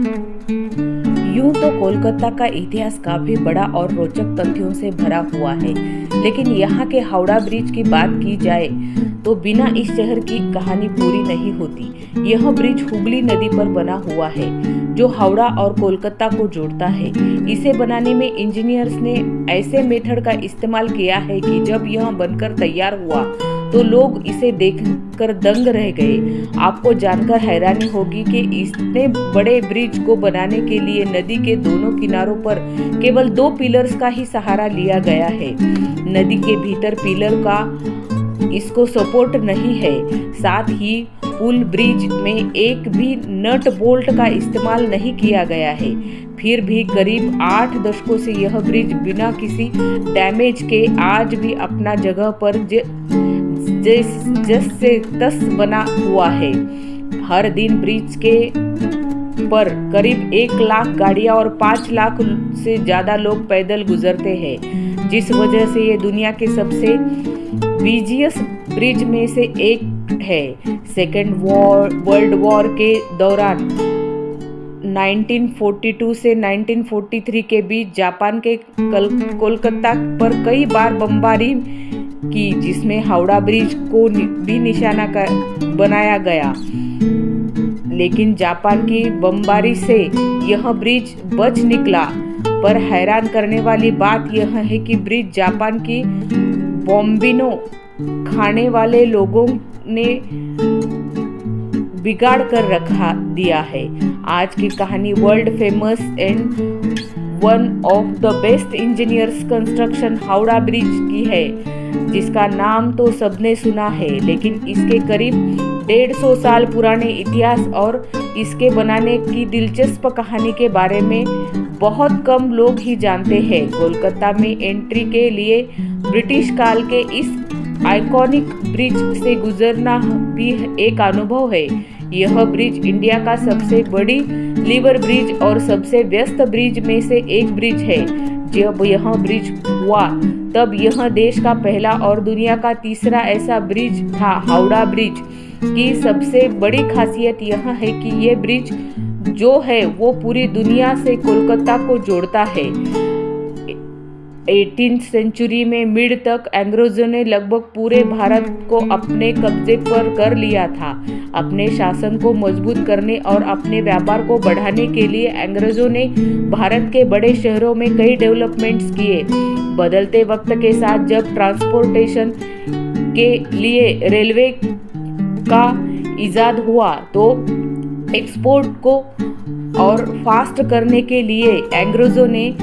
यूं तो कोलकाता का इतिहास काफी बड़ा और रोचक तथ्यों से भरा हुआ है, लेकिन यहाँ के हावड़ा ब्रिज की बात की जाए तो बिना इस शहर की कहानी पूरी नहीं होती। यह ब्रिज हुगली नदी पर बना हुआ है, जो हावड़ा और कोलकाता को जोड़ता है। इसे बनाने में इंजीनियर्स ने ऐसे मेथड का इस्तेमाल किया है कि जब यह बनकर तैयार हुआ तो लोग इसे देखकर दंग रह गए। आपको जानकर हैरानी होगी कि इतने बड़े ब्रिज को बनाने के लिए नदी के दोनों किनारों पर केवल 2 पिलर्स का ही सहारा लिया गया है। नदी के भीतर पिलर का इसको सपोर्ट नहीं है। साथ ही पुल ब्रिज में एक भी नट बोल्ट का इस्तेमाल नहीं किया गया है। फिर भी करीब 8 दशकों से यह ब्रिज बिना किसी डैमेज के आज भी अपना जगह पर जैसे तस बना हुआ है। हर दिन ब्रिज के पर करीब 1 लाख गाड़ियां और 5 लाख से ज्यादा लोग पैदल गुजरते हैं, जिस वजह से ये दुनिया के सबसे बिजिएस्ट ब्रिज में से एक है। सेकेंड वर्ल्ड वॉर के दौरान 1942 से 1943 के बीच जापान के कोलकाता पर कई बार बमबारी की, जिसमें हावड़ा ब्रिज को भी निशाना बनाया गया। लेकिन जापान की बमबारी से यह ब्रिज बच निकला। पर हैरान करने वाली बात यह है कि ब्रिज जापान की बॉम्बिनो खाने वाले लोगों ने बिगाड़ कर रखा दिया है। आज की कहानी world famous and one of the best engineers construction Howrah bridge की है, जिसका नाम तो सबने सुना है, लेकिन इसके करीब 150 साल पुराने इतिहास और इसके बनाने की दिलचस्प कहानी के बारे में बहुत कम लोग ही जानते हैं। कोलकाता में एंट्री के लिए ब्रिटिश काल के इस आइकॉनिक ब्रिज से गुजरना भी एक अनुभव है। यह ब्रिज इंडिया का सबसे बड़ी लीवर ब्रिज और सबसे व्यस्त ब्रिज में से एक ब्रिज है। जब यह ब्रिज हुआ तब यह देश का पहला और दुनिया का तीसरा ऐसा ब्रिज था। हावड़ा ब्रिज की सबसे बड़ी खासियत यह है कि ये ब्रिज जो है वो पूरी दुनिया से कोलकाता को जोड़ता है। 18th सेंचुरी में मिड तक अंग्रेजों ने लगभग पूरे भारत को अपने कब्जे पर कर लिया था। अपने शासन को मजबूत करने और अपने व्यापार को बढ़ाने के लिए अंग्रेजों ने भारत के बड़े शहरों में कई डेवलपमेंट्स किए। बदलते वक्त के साथ जब ट्रांसपोर्टेशन के लिए रेलवे का इजाद हुआ तो एक्सपोर्ट को और फास्ट करने के लिए अंग्रेजों ने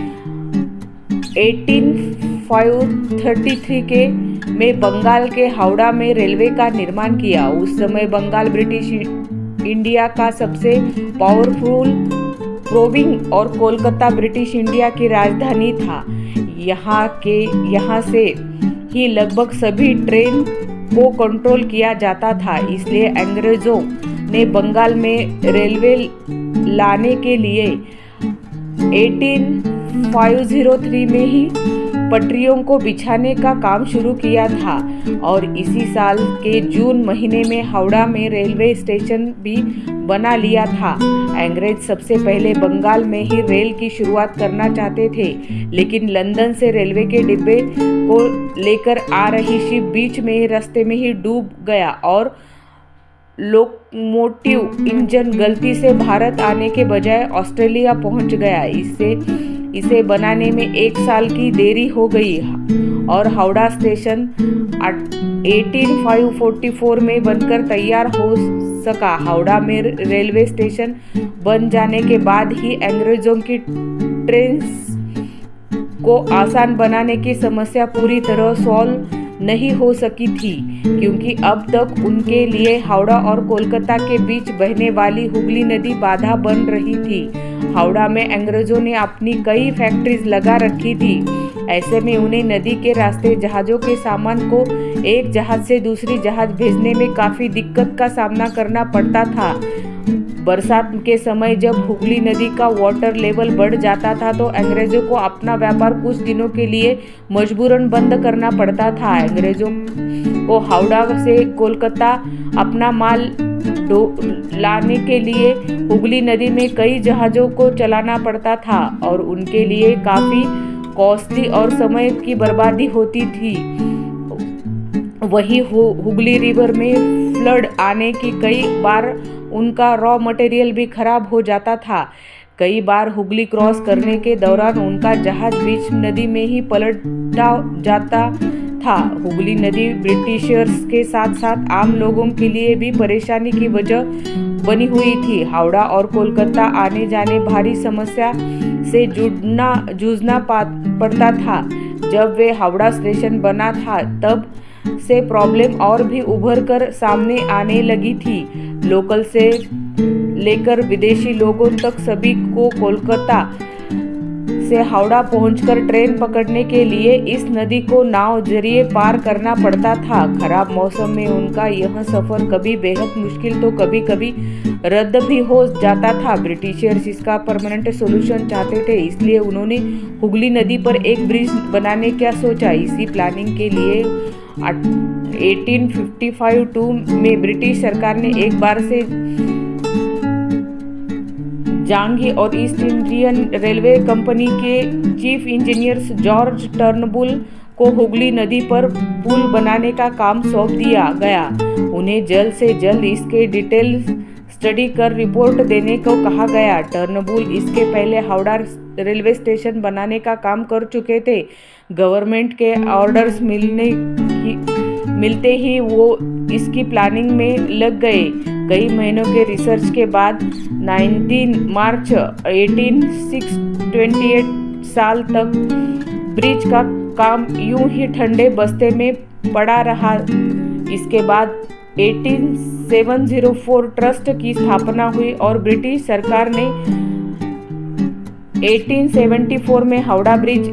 1833 के में बंगाल के हावड़ा में रेलवे का निर्माण किया। उस समय बंगाल ब्रिटिश इंडिया का सबसे पावरफुल प्रोविंस और कोलकाता ब्रिटिश इंडिया की राजधानी था। यहाँ से ही लगभग सभी ट्रेन को कंट्रोल किया जाता था। इसलिए अंग्रेजों ने बंगाल में रेलवे लाने के लिए 1803 में ही पटरियों को बिछाने का काम शुरू किया था और इसी साल के जून महीने में हावड़ा में रेलवे स्टेशन भी बना लिया था। अंग्रेज सबसे पहले बंगाल में ही रेल की शुरुआत करना चाहते थे, लेकिन लंदन से रेलवे के डिब्बे को लेकर आ रही शिप बीच में रास्ते में ही डूब गया और लोकोमोटिव इंजन गलती से भारत आने के बजाय ऑस्ट्रेलिया पहुंच गया। इसे बनाने में 1 साल की देरी हो गई और हावड़ा स्टेशन 1844 में बनकर तैयार हो सका। हावड़ा में रेलवे स्टेशन बन जाने के बाद ही अंग्रेजों की ट्रेन को आसान बनाने की समस्या पूरी तरह सॉल्व नहीं हो सकी थी, क्योंकि अब तक उनके लिए हावड़ा और कोलकाता के बीच बहने वाली हुगली नदी बाधा बन रही थी। हावड़ा में अंग्रेजों ने अपनी कई फैक्ट्रीज लगा रखी थी। ऐसे में उन्हें नदी के रास्ते जहाज़ों के सामान को एक जहाज से दूसरी जहाज भेजने में काफ़ी दिक्कत का सामना करना पड़ता था। बरसात के समय जब हुगली नदी का वाटर लेवल बढ़ जाता था तो अंग्रेजों को अपना व्यापार कुछ दिनों के लिए मजबूरन बंद करना पड़ता था। अंग्रेजों को हावड़ा से कोलकाता अपना माल लाने के लिए हुगली नदी में कई जहाज़ों को चलाना पड़ता था और उनके लिए काफ़ी कॉस्टली और समय की बर्बादी होती थी। वही हुगली रिवर में फ्लड आने की कई बार उनका रॉ मटेरियल भी खराब हो जाता था। कई बार हुगली क्रॉस करने के दौरान उनका जहाज बीच नदी में ही पलट जाता था। हुगली नदी ब्रिटिशर्स के साथ साथ आम लोगों के लिए भी परेशानी की वजह बनी हुई थी। हावड़ा और कोलकाता आने जाने भारी समस्या से जूझना पड़ता था। जब वे हावड़ा स्टेशन बना था तब से प्रॉब्लम और भी उभर कर सामने आने लगी थी। लोकल से लेकर विदेशी लोगों तक सभी को कोलकाता से हावड़ा पहुंचकर ट्रेन पकड़ने के लिए इस नदी को नाव जरिए पार करना पड़ता था। खराब मौसम में उनका यह सफर कभी बेहद मुश्किल तो कभी कभी रद्द भी हो जाता था। ब्रिटिशर्स इसका परमानेंट सॉल्यूशन चाहते थे, इसलिए उन्होंने हुगली नदी पर एक ब्रिज बनाने का सोचा। इसी प्लानिंग के लिए 1855 में ब्रिटिश सरकार ने एक बार से जांगी और ईस्ट इंडियन रेलवे कंपनी के चीफ इंजीनियर्स जॉर्ज टर्नबुल को हुगली नदी पर पुल बनाने का काम सौंप दिया गया। उन्हें जल्द से जल्द इसके डिटेल स्टडी कर रिपोर्ट देने को कहा गया। टर्नबुल इसके पहले हावड़ा रेलवे स्टेशन बनाने का काम कर चुके थे। गवर्नमेंट के ऑर्डर्स मिलते ही वो इसकी प्लानिंग में लग गए। कई महीनों के रिसर्च के बाद 19 मार्च 1828 साल तक ब्रिज का काम यूं ही ठंडे बस्ते में पड़ा रहा। इसके बाद 1874 ट्रस्ट की स्थापना हुई और ब्रिटिश सरकार ने 1874 में हावड़ा ब्रिज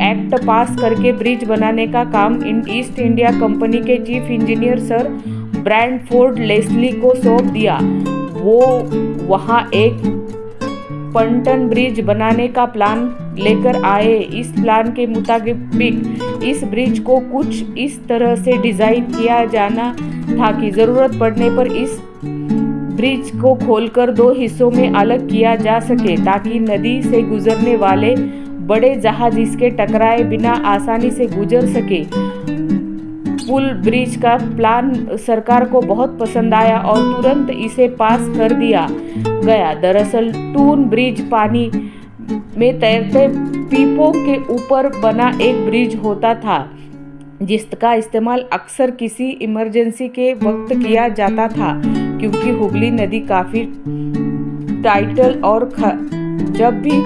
एक्ट पास करके ब्रिज बनाने का काम ईस्ट इंडिया कंपनी के chief engineer sir Bradford Leslie को सौंप दिया। वो वहां एक पंटन ब्रिज बनाने का प्लान लेकर आए। इस प्लान के मुताबिक इस ब्रिज को कुछ इस तरह से डिजाइन किया जाना था कि जरूरत पड़ने पर इस ब्रिज को खोलकर दो हिस्सों में अलग किया जा सके ताकि नदी से गुजरने वाले बड़े जहाज इसके टकराए बिना आसानी से गुजर सके। पुल ब्रिज का प्लान सरकार को बहुत पसंद आया और तुरंत इसे पास कर दिया गया। दरअसल टून ब्रिज पानी में तैरते पीपों के ऊपर बना एक ब्रिज होता था जिसका इस्तेमाल अक्सर किसी इमरजेंसी के वक्त किया जाता था, क्योंकि हुगली नदी काफी टाइटल और जब भी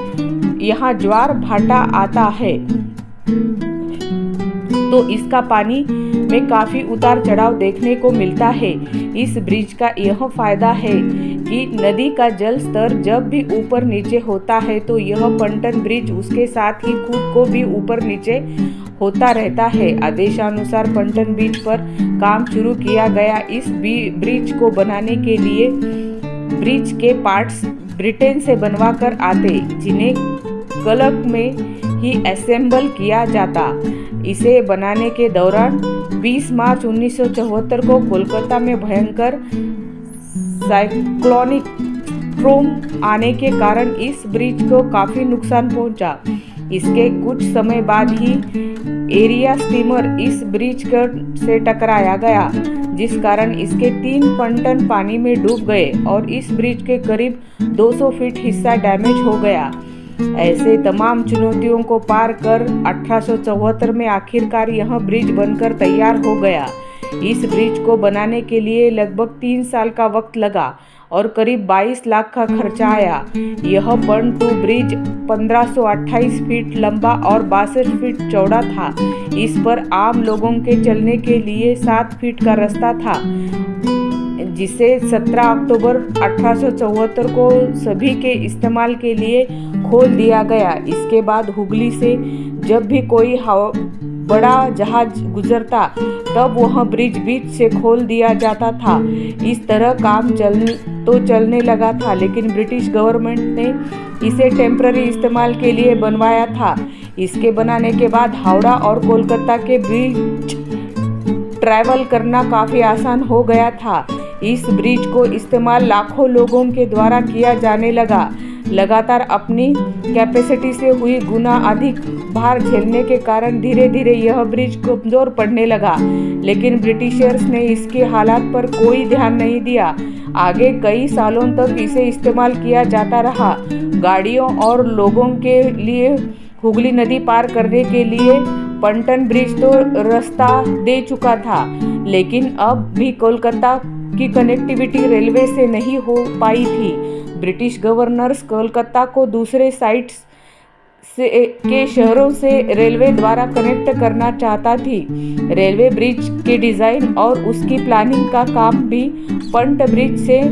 यहाँ ज्वार भाटा आता है तो इसका पानी में काफी उतार चढ़ाव देखने को मिलता है। इस ब्रिज का यह फायदा है कि नदी का जल स्तर जब भी ऊपर नीचे होता है तो यह पंटन ब्रिज उसके साथ ही खुद को भी ऊपर नीचे होता रहता है। आदेशानुसार पंटन ब्रिज पर काम शुरू किया गया। इस ब्रिज को बनाने के लिए ब्रिज के पार्ट्स ब्रिटेन से बनवा कर आते, जिन्हें कलक में ही असेंबल किया जाता। इसे बनाने के दौरान 20 मार्च 1974 को कोलकाता में भयंकर साइक्लोनिक स्ट्रोम आने के कारण इस ब्रिज को काफी नुकसान पहुंचा। इसके कुछ समय बाद ही एरिया स्टीमर इस ब्रिज से टकराया गया, जिस कारण इसके 3 पंटन पानी में डूब गए और इस ब्रिज के करीब 200 फीट हिस्सा डैमेज हो गया। ऐसे तमाम चुनौतियों को पार कर 1874 में आखिरकार यह ब्रिज बनकर तैयार हो गया। इस ब्रिज को बनाने के लिए लगभग 3 साल का वक्त लगा और करीब 22 लाख का खर्चा आया। यह पंटू ब्रिज 1528 फीट लंबा और 62 फीट चौड़ा था। इस पर आम लोगों के चलने के लिए 7 फीट का रास्ता था, जिसे 17 अक्टूबर 1874 को सभी के इस्तेमाल के लिए खोल दिया गया। इसके बाद हुगली से जब भी कोई बड़ा जहाज गुजरता तब वह ब्रिज बीच से खोल दिया जाता था। इस तरह काम तो चलने लगा था, लेकिन ब्रिटिश गवर्नमेंट ने इसे टेम्पररी इस्तेमाल के लिए बनवाया था। इसके बनाने के बाद हावड़ा और कोलकाता के बीच ट्रैवल करना काफ़ी आसान हो गया था। इस ब्रिज को इस्तेमाल लाखों लोगों के द्वारा किया जाने लगा। लगातार अपनी कैपेसिटी से हुई गुना अधिक भार झेलने के कारण धीरे धीरे यह ब्रिज कमज़ोर पड़ने लगा, लेकिन ब्रिटिशर्स ने इसके हालात पर कोई ध्यान नहीं दिया। आगे कई सालों तक इसे इस्तेमाल किया जाता रहा। गाड़ियों और लोगों के लिए हुगली नदी पार करने के लिए पटन ब्रिज तो रास्ता दे चुका था, लेकिन अब भी कोलकाता की कनेक्टिविटी रेलवे से नहीं हो पाई थी। ब्रिटिश गवर्नर्स कोलकाता को दूसरे साइट्स के शहरों से रेलवे द्वारा कनेक्ट करना चाहता थी। रेलवे ब्रिज के डिज़ाइन और उसकी प्लानिंग का काम भी पटन ब्रिज से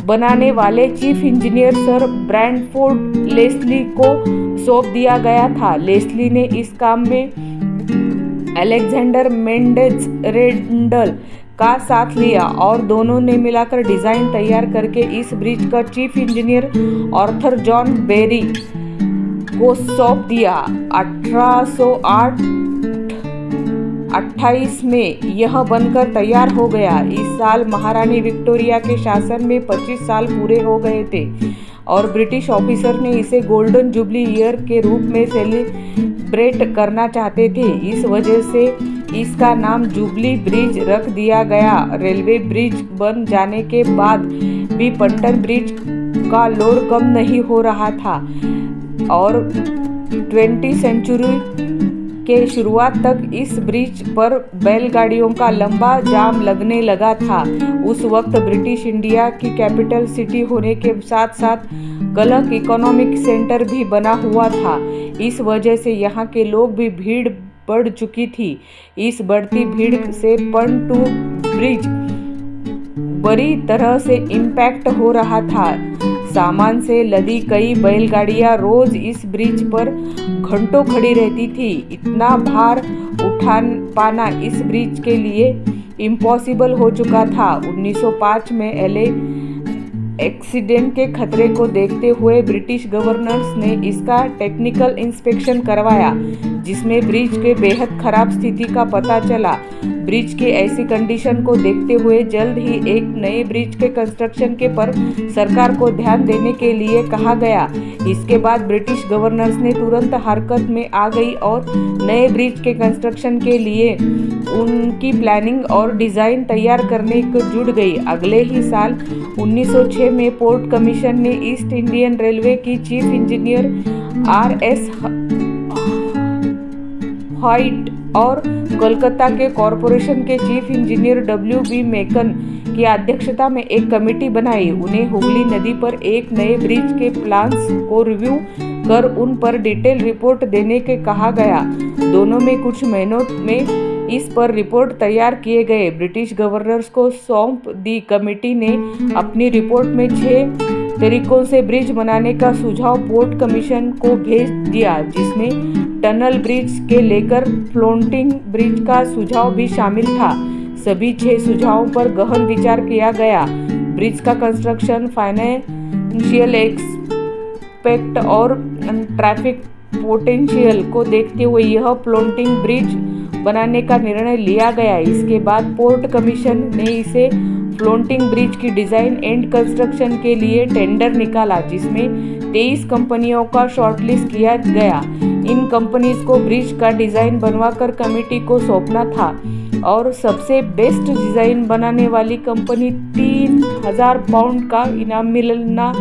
बनाने वाले chief engineer sir Bradford Leslie को सौंप दिया गया था। लेस्ली ने इस काम में अलेक्जेंडर मेंडेज रेंडल का साथ लिया और दोनों ने मिलकर डिज़ाइन तैयार करके इस ब्रिज का chief engineer Arthur John Berry को सौंप दिया। 1828 में यह बनकर तैयार हो गया। इस साल महारानी विक्टोरिया के शासन में 25 साल पूरे हो गए थे और ब्रिटिश ऑफिसर ने इसे गोल्डन जुबली ईयर के रूप में सेलिब्रेट करना चाहते थे। इस वजह से इसका नाम जुबली ब्रिज रख दिया गया। रेलवे ब्रिज बन जाने के बाद भी पटन ब्रिज का लोड कम नहीं हो रहा था और 20वीं सेंचुरी के शुरुआत तक इस ब्रिज पर बैलगाड़ियों का लंबा जाम लगने लगा था। उस वक्त ब्रिटिश इंडिया की कैपिटल सिटी होने के साथ साथ कलक इकोनॉमिक सेंटर भी बना हुआ था। इस वजह से यहाँ के लोग भी भीड़ बढ़ चुकी थी। इस बढ़ती भीड़ से पटन ब्रिज बुरी तरह से इम्पैक्ट हो रहा था। सामान से लदी कई बैलगाड़ियां रोज इस ब्रिज पर घंटों खड़ी रहती थी। इतना भार उठा पाना इस ब्रिज के लिए इम्पॉसिबल हो चुका था। 1905 में एलए एक्सीडेंट के खतरे को देखते हुए ब्रिटिश गवर्नर्स ने इसका टेक्निकल इंस्पेक्शन करवाया, जिसमें ब्रिज के बेहद खराब स्थिति का पता चला। ब्रिज की ऐसी कंडीशन को देखते हुए जल्द ही एक नए ब्रिज के कंस्ट्रक्शन के पर सरकार को ध्यान देने के लिए कहा गया। इसके बाद ब्रिटिश गवर्नर्स ने तुरंत हरकत में आ गई और नए ब्रिज के कंस्ट्रक्शन के लिए उनकी प्लानिंग और डिज़ाइन तैयार करने को जुट गई। अगले ही साल 1906 में पोर्ट कमीशन ने ईस्ट इंडियन रेलवे की चीफ इंजीनियर आर.एस. व्हाइट और कोलकाता के कॉरपोरेशन के चीफ इंजीनियर W.B. मेकन की अध्यक्षता में एक कमेटी बनाई। उन्हें हुगली नदी पर एक नए ब्रिज के प्लान्स को रिव्यू कर उन पर डिटेल रिपोर्ट देने के कहा गया। दोनों में कुछ महीनों में इस पर रिपोर्ट तैयार किए गए। ब्रिटिश गवर्नर्स को सौंप दी कमेटी ने अपनी रिपोर्ट में 6 तरीकों से ब्रिज बनाने का सुझाव पोर्ट कमीशन को भेज दिया, जिसमें टनल ब्रिज के लेकर फ्लोटिंग ब्रिज का सुझाव भी शामिल था। सभी 6 सुझावों पर गहन विचार किया गया। ब्रिज का कंस्ट्रक्शन, फाइनेंशियल एस्पेक्ट और ट्रैफिक पोटेंशियल को देखते हुए यह फ्लोटिंग ब्रिज बनाने का निर्णय लिया गया। इसके बाद पोर्ट कमीशन ने इसे फ्लोटिंग ब्रिज की डिज़ाइन एंड कंस्ट्रक्शन के लिए टेंडर निकाला, जिसमें 23 कंपनियों का शॉर्टलिस्ट किया गया। इन कंपनीज को ब्रिज का डिज़ाइन बनवाकर कमेटी को सौंपना था और सबसे बेस्ट डिज़ाइन बनाने वाली कंपनी 3000 पाउंड का इनाम मिलना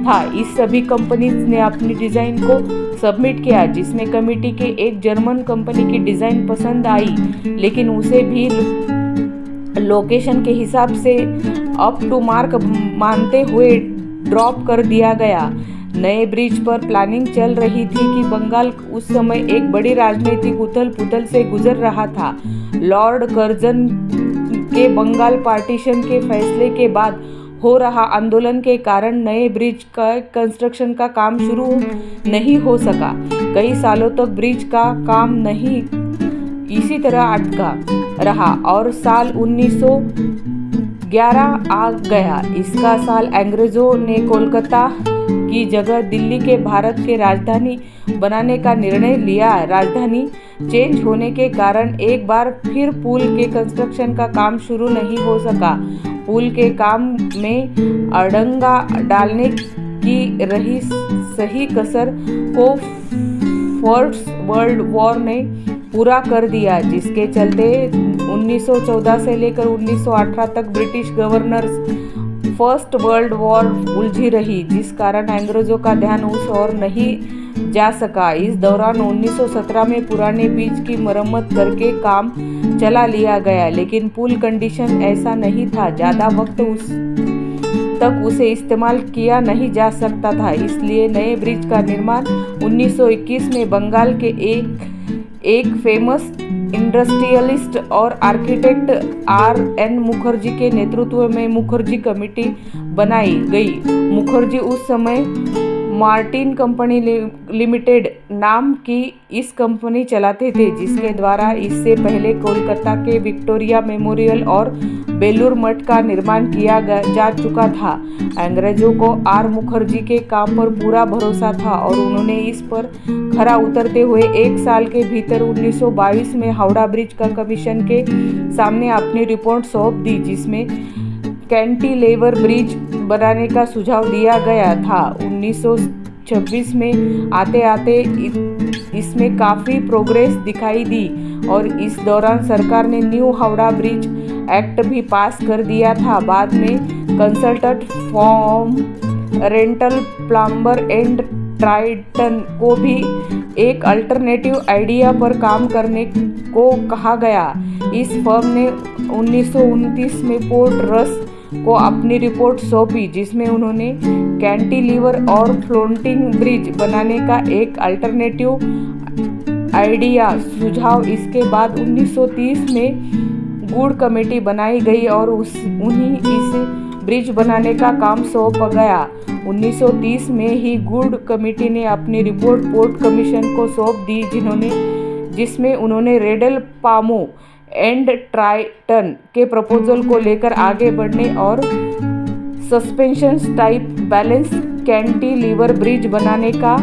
था। इस सभी कंपनीज ने अपनी डिज़ाइन को सबमिट किया, जिसमें कमेटी के एक जर्मन कंपनी की डिज़ाइन पसंद आई, लेकिन उसे भी लोकेशन के हिसाब से अप टू मार्क मानते हुए ड्रॉप कर दिया गया। नए ब्रिज पर प्लानिंग चल रही थी कि बंगाल उस समय एक बड़ी राजनीतिक उथल पुथल से गुजर रहा था। लॉर्ड कर्जन के बंगाल पार्टीशन के फैसले के बाद हो रहा आंदोलन के कारण नए ब्रिज का कंस्ट्रक्शन का काम शुरू नहीं हो सका। कई सालों तक ब्रिज का काम नहीं इसी तरह अटका रहा और साल 11 आ गया। इसका साल अंग्रेजों ने कोलकाता की जगह दिल्ली के भारत के राजधानी बनाने का निर्णय लिया। राजधानी चेंज होने के कारण एक बार फिर पुल के कंस्ट्रक्शन का काम शुरू नहीं हो सका। पुल के काम में अड़ंगा डालने की रही सही कसर को फर्स्ट वर्ल्ड वॉर ने पूरा कर दिया, जिसके चलते 1914 से लेकर 1918 तक British governors first world war उलझी रही, जिस कारण अंग्रेजों का ध्यान उस ओर नहीं जा सका। इस दौरान 1917 में पुराने ब्रिज की मरम्मत करके काम चला लिया गया, लेकिन पुल कंडीशन ऐसा नहीं था, ज़्यादा वक्त तक उसे इस्तेमाल किया नहीं जा सकता था। इसलिए नए ब्रिज का निर्माण 1921 में बंगाल के एक फेमस इंडस्ट्रियलिस्ट और आर्किटेक्ट R.N. मुखर्जी के नेतृत्व में मुखर्जी कमेटी बनाई गई। मुखर्जी उस समय मार्टिन कंपनी लिमिटेड नाम की इस कंपनी चलाते थे, जिसके द्वारा इससे पहले कोलकाता के विक्टोरिया मेमोरियल और बेलूर मठ का निर्माण किया जा चुका था। अंग्रेजों को आर मुखर्जी के काम पर पूरा भरोसा था और उन्होंने इस पर खरा उतरते हुए एक साल के भीतर 1922 में हावड़ा ब्रिज का कमीशन के सामने अपनी रिपोर्ट सौंप दी, जिसमें कैंटिलेवर ब्रिज बनाने का सुझाव दिया गया था। 1926 में आते आते इसमें काफ़ी प्रोग्रेस दिखाई दी और इस दौरान सरकार ने न्यू हावड़ा ब्रिज एक्ट भी पास कर दिया था। बाद में consultant form rental plumber and Triton को भी एक अल्टरनेटिव आइडिया पर काम करने को कहा गया। इस फर्म ने 1929 में पोर्ट रस को अपनी रिपोर्ट सौंपी, जिसमें उन्होंने कैंटिलीवर और फ्लोटिंग ब्रिज बनाने का एक अल्टरनेटिव आइडिया सुझाव। इसके बाद 1930 में गुड कमेटी बनाई गई और उन्हीं इस ब्रिज बनाने का काम सौंप गया। 1930 में ही गुड कमेटी ने अपनी रिपोर्ट पोर्ट कमीशन को सौंप दी, जिसमें उन्होंने रेडल पामो एंड ट्राइटन के प्रपोजल को लेकर आगे बढ़ने और suspension type balance cantilever bridge बनाने का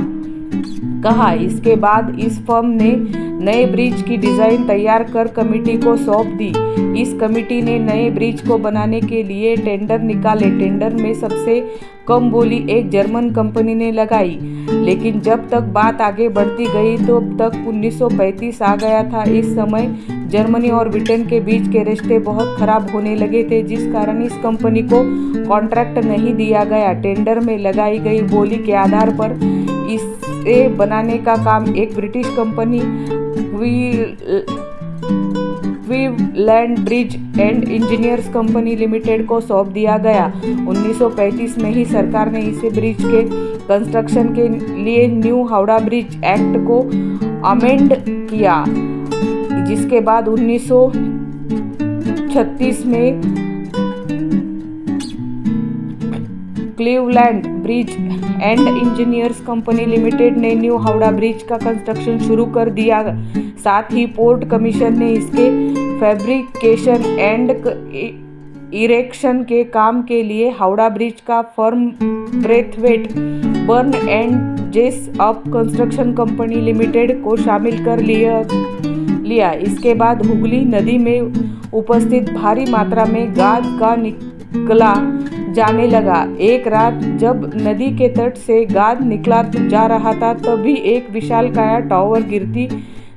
कहा। इसके बाद इस फर्म ने नए ब्रिज की डिज़ाइन तैयार कर कमेटी को सौंप दी। इस कमेटी ने नए ब्रिज को बनाने के लिए टेंडर निकाले। टेंडर में सबसे कम बोली एक जर्मन कंपनी ने लगाई, लेकिन जब तक बात आगे बढ़ती गई तो तक 1935 आ गया था। इस समय जर्मनी और ब्रिटेन के बीच के रिश्ते बहुत खराब होने लगे थे, जिस कारण इस कंपनी को कॉन्ट्रैक्ट नहीं दिया गया। टेंडर में लगाई गई बोली के आधार पर इसे बनाने का काम एक British company Cleveland bridge and engineers company limited को सौंप दिया गया। 1935 में ही सरकार ने इसे ब्रिज के कंस्ट्रक्शन के लिए न्यू हावड़ा ब्रिज एक्ट को अमेंड किया, जिसके बाद 1936 में Cleveland bridge and engineers company limited ने न्यू हावड़ा ब्रिज का कंस्ट्रक्शन शुरू कर दिया। साथ ही पोर्ट कमीशन ने इसके फैब्रिकेशन एंड इरेक्शन के काम के लिए हावड़ा ब्रिज का फर्म ब्रेथवेट बर्न एंड जेस अप कंस्ट्रक्शन कंपनी लिमिटेड को शामिल कर लिया। इसके बाद हुगली नदी में उपस्थित भारी मात्रा में गाद का निकला जाने लगा। एक रात जब नदी के तट से गाद निकला जा रहा था, तभी एक विशालकाय टावर गिरती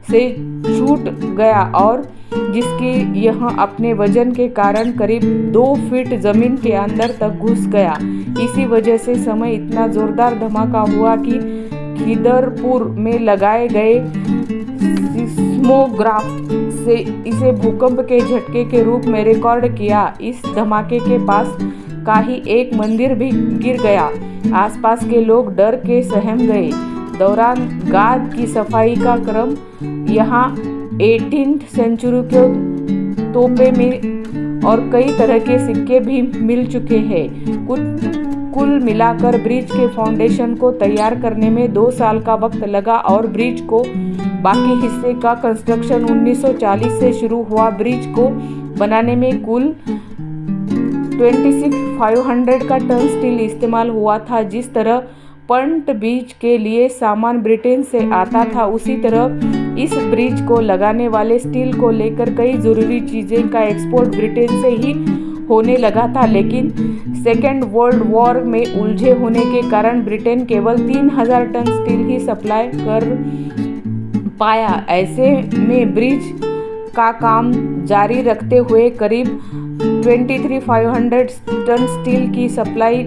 से छूट गया और जिसकी यह अपने वजन के कारण करीब 2 फीट जमीन के अंदर तक घुस गया। इसी वजह से समय इतना जोरदार धमाका हुआ कि खिदरपुर में लगाए गए सिस्मोग्राफ से इसे भूकंप के झटके के रूप में रिकॉर्ड किया। इस धमाके के पास का ही एक मंदिर भी गिर गया। आसपास के लोग डर के सहम गए। दौरान गाद की सफाई का क्रम यहाँ 18th सेंचुरी के तोपे में और कई तरह के सिक्के भी मिल चुके हैं। कुल मिलाकर ब्रिज के फाउंडेशन को तैयार करने में 2 साल का वक्त लगा और ब्रिज को बाकी हिस्से का कंस्ट्रक्शन 1940 से शुरू हुआ। ब्रिज को बनाने में कुल 26,500 का टन स्टील इस्तेमाल हुआ था। जिस तरह पंट ब्रिज के लिए सामान ब्रिटेन से आता था, उसी तरह इस ब्रिज को लगाने वाले स्टील को लेकर कई जरूरी चीजें का एक्सपोर्ट ब्रिटेन से ही होने लगा था। लेकिन सेकेंड वर्ल्ड वॉर में उलझे होने के कारण ब्रिटेन केवल 3,000 टन स्टील ही सप्लाई कर पाया। ऐसे में ब्रिज का काम जारी रखते हुए करीब 23,500 टन स्टील की सप्लाई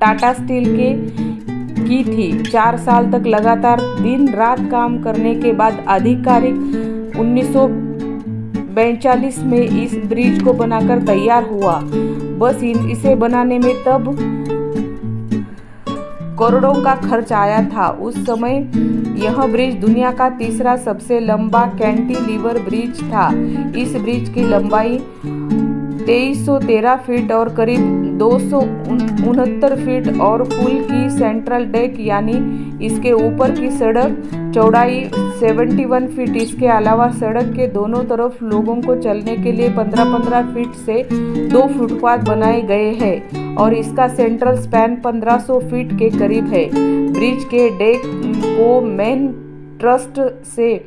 टाटा स्टील की थी। 4 साल तक लगातार दिन रात काम करने के बाद आधिकारिक 1942 में इस ब्रिज को बनाकर तैयार हुआ। बस इसे बनाने में तब करोड़ों का खर्च आया था। उस समय यह ब्रिज दुनिया का तीसरा सबसे लंबा कैंटिलीवर ब्रिज था। इस ब्रिज की लंबाई 2313 फीट और करीब 269 फीट और पुल की सेंट्रल डेक यानी इसके ऊपर की सड़क चौड़ाई 71 फीट। इसके अलावा सड़क के दोनों तरफ लोगों को चलने के लिए 15-15 फीट से 2 फुटपाथ बनाए गए हैं और इसका सेंट्रल स्पैन 1500 फीट के करीब है। ब्रिज के डेक को मेन ट्रस्ट से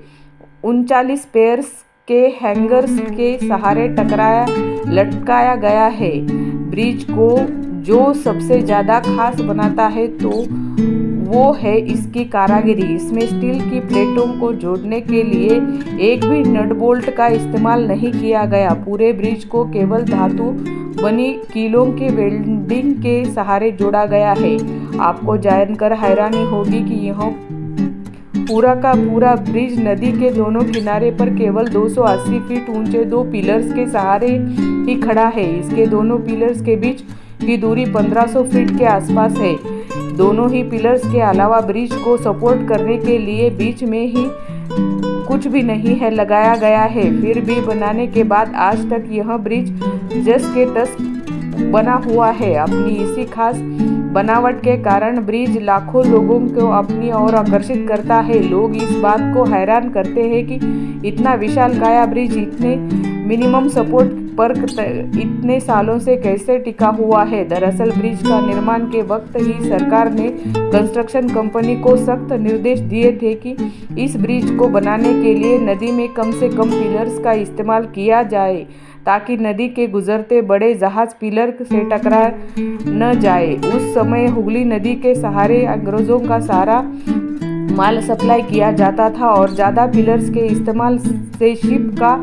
39 पेयर्स के हैंगर्स के सहारे लटकाया गया है। ब्रिज को जो सबसे ज़्यादा खास बनाता है तो वो है इसकी कारीगरी। इसमें स्टील की प्लेटों को जोड़ने के लिए एक भी नट बोल्ट का इस्तेमाल नहीं किया गया। पूरे ब्रिज को केवल धातु बनी कीलों के वेल्डिंग के सहारे जोड़ा गया है। आपको जानकर हैरानी होगी कि यह पूरा का पूरा ब्रिज नदी के दोनों किनारे पर केवल 280 फीट ऊंचे 2 पिलर्स के सहारे ही खड़ा है। इसके दोनों पिलर्स के बीच की दूरी 1500 फीट के आसपास है। दोनों ही पिलर्स के अलावा ब्रिज को सपोर्ट करने के लिए बीच में ही कुछ भी नहीं है लगाया गया है। फिर भी बनाने के बाद आज तक यह ब्रिज जस के तस बना हुआ है। अपनी इसी खास बनावट के कारण ब्रिज लाखों लोगों को अपनी ओर आकर्षित करता है। लोग इस बात को हैरान करते हैं कि इतना विशालकाय ब्रिज इतने मिनिमम सपोर्ट पर इतने सालों से कैसे टिका हुआ है। दरअसल ब्रिज का निर्माण के वक्त ही सरकार ने कंस्ट्रक्शन कंपनी को सख्त निर्देश दिए थे कि इस ब्रिज को बनाने के लिए नदी में कम से कम पिलर्स का इस्तेमाल किया जाए ताकि नदी के गुजरते बड़े जहाज पिलर से टकरा न जाए। उस समय हुगली नदी के सहारे अंग्रेजों का सारा माल सप्लाई किया जाता था और ज़्यादा पिलर्स के इस्तेमाल से शिप का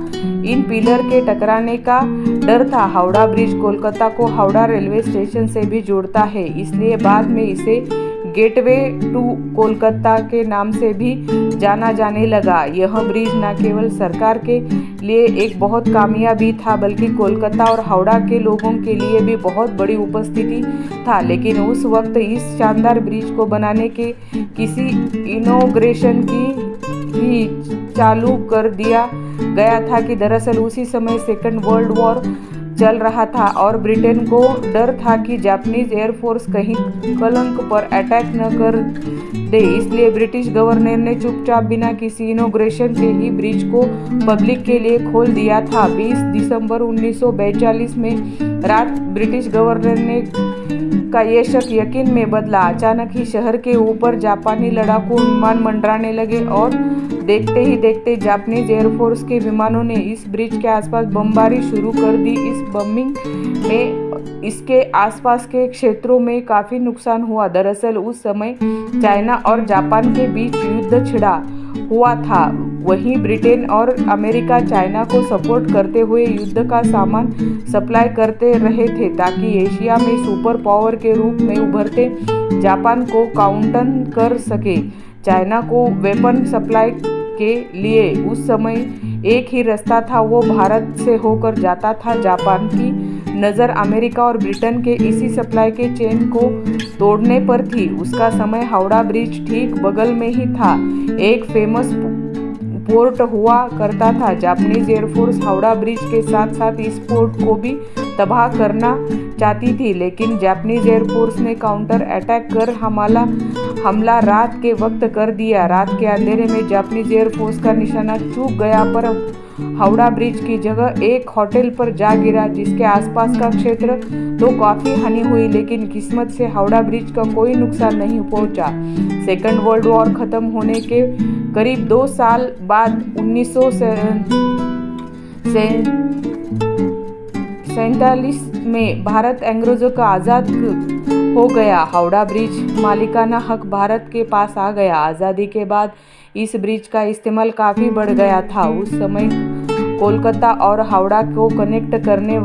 इन पिलर के टकराने का डर था। हावड़ा ब्रिज कोलकाता को हावड़ा रेलवे स्टेशन से भी जोड़ता है, इसलिए बाद में इसे गेटवे टू कोलकाता के नाम से भी जाना जाने लगा। यह ब्रिज न केवल सरकार के लिए एक बहुत कामयाबी था बल्कि कोलकाता और हावड़ा के लोगों के लिए भी बहुत बड़ी उपस्थिति था। लेकिन उस वक्त इस शानदार ब्रिज को बनाने के किसी इनॉग्रेशन की ही चालू कर दिया गया था कि दरअसल उसी समय सेकेंड वर्ल्ड वॉर चल रहा था और ब्रिटेन को डर था कि जापानीज एयरफोर्स कहीं कलंक पर अटैक न कर दे। इसलिए ब्रिटिश गवर्नर ने चुपचाप बिना किसी इनॉग्रेशन के ही ब्रिज को पब्लिक के लिए खोल दिया था। 20 दिसंबर 1942 में रात ब्रिटिश गवर्नर ने का ये शक यकीन में बदला। अचानक ही शहर के ऊपर जापानी लड़ाकू विमान मंडराने लगे और देखते ही देखते जापानीज एयरफोर्स के विमानों ने इस ब्रिज के आसपास बमबारी शुरू कर दी। इस बमिंग में इसके आसपास के क्षेत्रों में काफ़ी नुकसान हुआ। दरअसल उस समय चाइना और जापान के बीच युद्ध छिड़ा हुआ था। वहीं ब्रिटेन और अमेरिका चाइना को सपोर्ट करते हुए युद्ध का सामान सप्लाई करते रहे थे ताकि एशिया में सुपर पावर के रूप में उभरते जापान को काउंटर कर सके। चाइना को वेपन सप्लाई के लिए उस समय एक ही रास्ता था, वो भारत से होकर जाता था। जापान की नज़र अमेरिका और ब्रिटेन के इसी सप्लाई के चेन को तोड़ने पर थी। उसका समय हावड़ा ब्रिज ठीक बगल में ही था, एक फेमस पोर्ट हुआ करता था। जापानीज एयरफोर्स हावड़ा ब्रिज के साथ साथ इस पोर्ट को भी तबाह करना चाहती थी, लेकिन जापानीज एयरफोर्स ने काउंटर अटैक कर हमला रात के वक्त कर दिया। रात के अंधेरे में जापानीज एयरफोर्स का निशाना चूक गया, पर हावड़ा ब्रिज की जगह एक होटल पर जा गिरा, जिसके आसपास का क्षेत्र तो काफी हानि हुई, लेकिन किस्मत से हावड़ा ब्रिज का कोई नुकसान नहीं पहुंचा। सेकेंड वर्ल्ड वॉर खत्म होने के करीब 2 साल बाद 1947 में भारत अंग्रेजों का आज़ाद हो गया। हावड़ा ब्रिज मालिकाना हक भारत के पास आ गया। आज़ादी के बाद इस ब्रिज का इस्तेमाल काफ़ी बढ़ गया था। उस समय कोलकाता और हावड़ा को कनेक्ट करने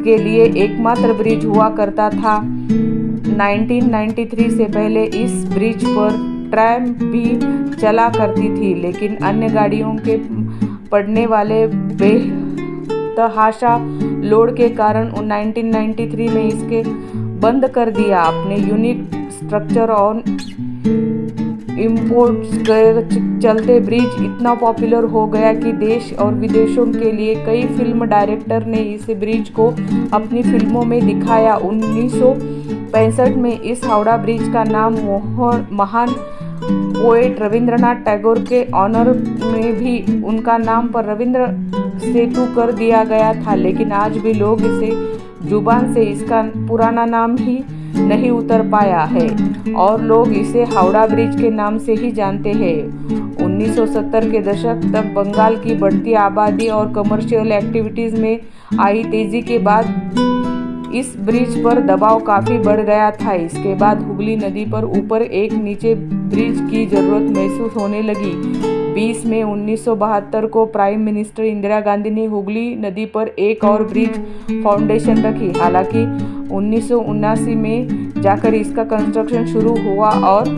के लिए एकमात्र ब्रिज हुआ करता था। 1993 से पहले इस ब्रिज पर ट्रैम भी चला करती थी, लेकिन अन्य गाड़ियों के पड़ने वाले बेतहाशा लोड के कारण 1993 में इसके बंद कर दिया। अपने यूनिक स्ट्रक्चर और इम्पोर्ट्स के चलते ब्रिज इतना पॉपुलर हो गया कि देश और विदेशों के लिए कई फिल्म डायरेक्टर ने इस ब्रिज को अपनी फिल्मों में दिखाया। 1965 में इस हावड़ा ब्रिज का नाम महान पोएट रविंद्रनाथ टैगोर के ऑनर में भी उनका नाम पर रविंद्र सेतु कर दिया गया था, लेकिन आज भी लोग इसे जुबान से इसका पुराना नाम ही नहीं उतर पाया है और लोग इसे हावड़ा ब्रिज के नाम से ही जानते हैं। 1970 के दशक तक बंगाल की बढ़ती आबादी और कमर्शियल एक्टिविटीज़ में आई तेजी के बाद इस ब्रिज पर दबाव काफ़ी बढ़ गया था। इसके बाद हुगली नदी पर ऊपर एक नीचे ब्रिज की ज़रूरत महसूस होने लगी। 20 मई 1972 को प्राइम मिनिस्टर इंदिरा गांधी ने हुगली नदी पर एक और ब्रिज फाउंडेशन रखी। हालांकि 1979 में जाकर इसका कंस्ट्रक्शन शुरू हुआ और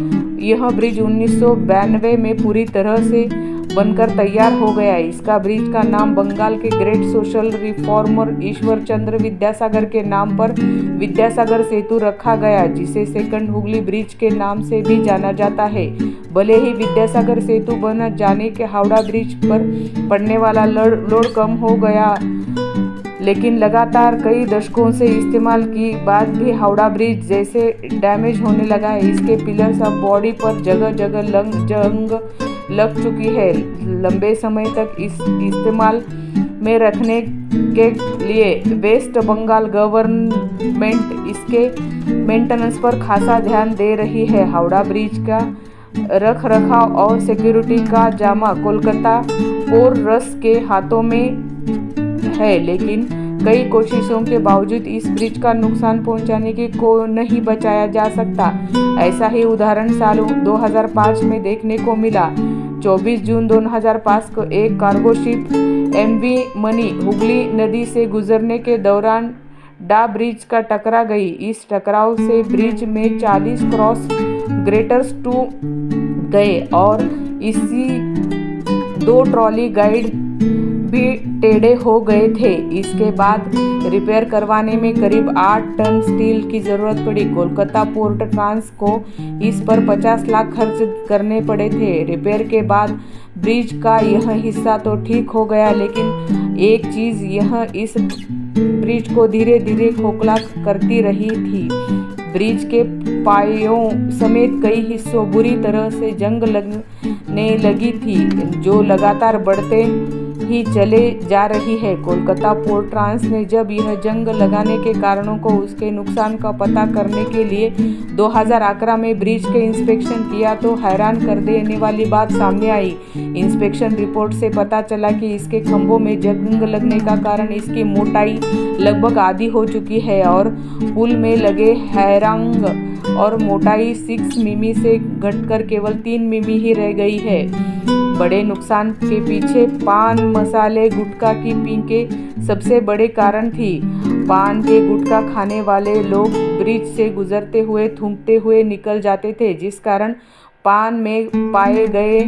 यह ब्रिज 1992 में पूरी तरह से बनकर तैयार हो गया। इसका ब्रिज का नाम बंगाल के great social reformer Ishwar Chandra Vidyasagar के नाम पर विद्यासागर सेतु रखा गया, जिसे सेकंड हुगली ब्रिज के नाम से भी जाना जाता है। भले ही विद्यासागर सेतु बन जाने के हावड़ा ब्रिज पर पड़ने वाला लोड कम हो गया, लेकिन लगातार कई दशकों से इस्तेमाल की बाद भी हावड़ा ब्रिज जैसे डैमेज होने लगा है। इसके पिलर्स अब बॉडी पर जगह जगह जंग लग चुकी है। लंबे समय तक इस इस्तेमाल में रखने के लिए वेस्ट बंगाल गवर्नमेंट इसके मेंटेनेंस पर खासा ध्यान दे रही है। हावड़ा ब्रिज का रख रखाव और सिक्योरिटी का जामा कोलकाता पोर्ट ट्रस्ट के हाथों में है, लेकिन कई कोशिशों के बावजूद इस ब्रिज का नुकसान पहुंचाने की को नहीं बचाया जा सकता। ऐसा ही उदाहरण साल 2005 में देखने को मिला। 24 जून 2005 को एक cargo ship MV money Hooghly नदी से गुजरने के दौरान डा ब्रिज का टकरा गई। इस टकराव से ब्रिज में 40 क्रॉस ग्रेटर्स टूट गए और इसी 2 ट्रॉली गाइड भी टेढ़े हो गए थे। इसके बाद रिपेयर करवाने में करीब 8 टन स्टील की जरूरत पड़ी। कोलकाता पोर्ट ट्रांस को इस पर 50 लाख खर्च करने पड़े थे। रिपेयर के बाद ब्रिज का यह हिस्सा तो ठीक हो गया, लेकिन एक चीज यह इस ब्रिज को धीरे धीरे खोखला करती रही थी। ब्रिज के पायों समेत कई हिस्सों बुरी तरह से जंग लगने लगी थी, जो लगातार बढ़ते ही चले जा रही है। कोलकाता पोर्ट ट्रांस ने जब यह जंग लगाने के कारणों को उसके नुकसान का पता करने के लिए 2011 में ब्रिज के इंस्पेक्शन किया तो हैरान कर देने वाली बात सामने आई। इंस्पेक्शन रिपोर्ट से पता चला कि इसके खंभों में जंग लगने का कारण इसकी मोटाई लगभग आधी हो चुकी है और पुल में लगे हैरांग और मोटाई 6 मिमी से घटकर केवल 3 मिमी ही रह गई है। बड़े नुकसान के पीछे पान मसाले गुटखा की पीके सबसे बड़े कारण थी। पान के गुटखा खाने वाले लोग ब्रिज से गुजरते हुए थूकते हुए निकल जाते थे, जिस कारण पान में पाए गए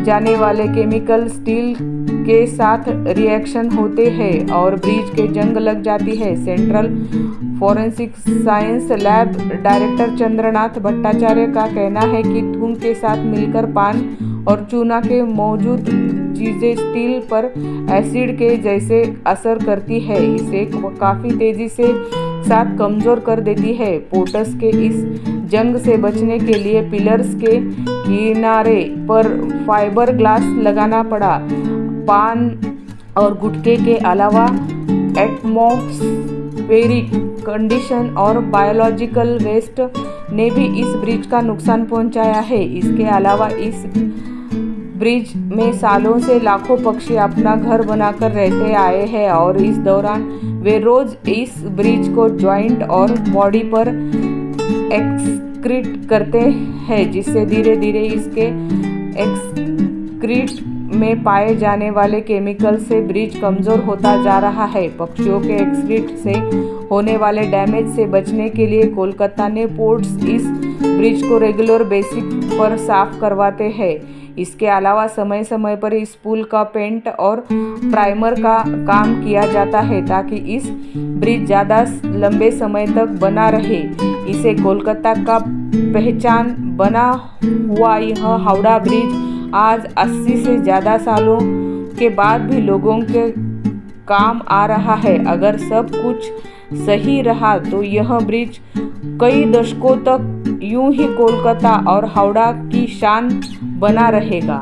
जाने वाले केमिकल स्टील के साथ रिएक्शन होते हैं और ब्रिज के जंग लग जाती है। Central forensic science lab director Chandranath Bhattacharya का कहना है कि धूम के साथ मिलकर पान और चूना के मौजूद चीज़ें स्टील पर एसिड के जैसे असर करती है, इसे काफ़ी तेज़ी से साथ कमज़ोर कर देती है। पोर्ट्स के इस जंग से बचने के लिए पिलर्स के किनारे पर फाइबर ग्लास लगाना पड़ा। पान और गुटखे के अलावा एटमॉस्फेरिक कंडीशन और बायोलॉजिकल वेस्ट ने भी इस ब्रिज का नुकसान पहुंचाया है। इसके अलावा इस ब्रिज में सालों से लाखों पक्षी अपना घर बनाकर रहते आए हैं और इस दौरान वे रोज इस ब्रिज को जॉइंट और बॉडी पर एक्सक्रीट करते हैं, जिससे धीरे धीरे इसके एक्सक्रीट में पाए जाने वाले केमिकल से ब्रिज कमज़ोर होता जा रहा है। पक्षियों के एक्सक्रीट से होने वाले डैमेज से बचने के लिए कोलकाता ने पोर्ट्स इस ब्रिज को रेगुलर बेसिस पर साफ करवाते हैं। इसके अलावा समय समय पर इस पुल का पेंट और प्राइमर का काम किया जाता है ताकि इस ब्रिज ज़्यादा लंबे समय तक बना रहे। इसे कोलकाता का पहचान बना हुआ यह हावड़ा ब्रिज आज 80 से ज़्यादा सालों के बाद भी लोगों के काम आ रहा है। अगर सब कुछ सही रहा तो यह ब्रिज कई दशकों तक यूं ही कोलकाता और हावड़ा की शान बना रहेगा।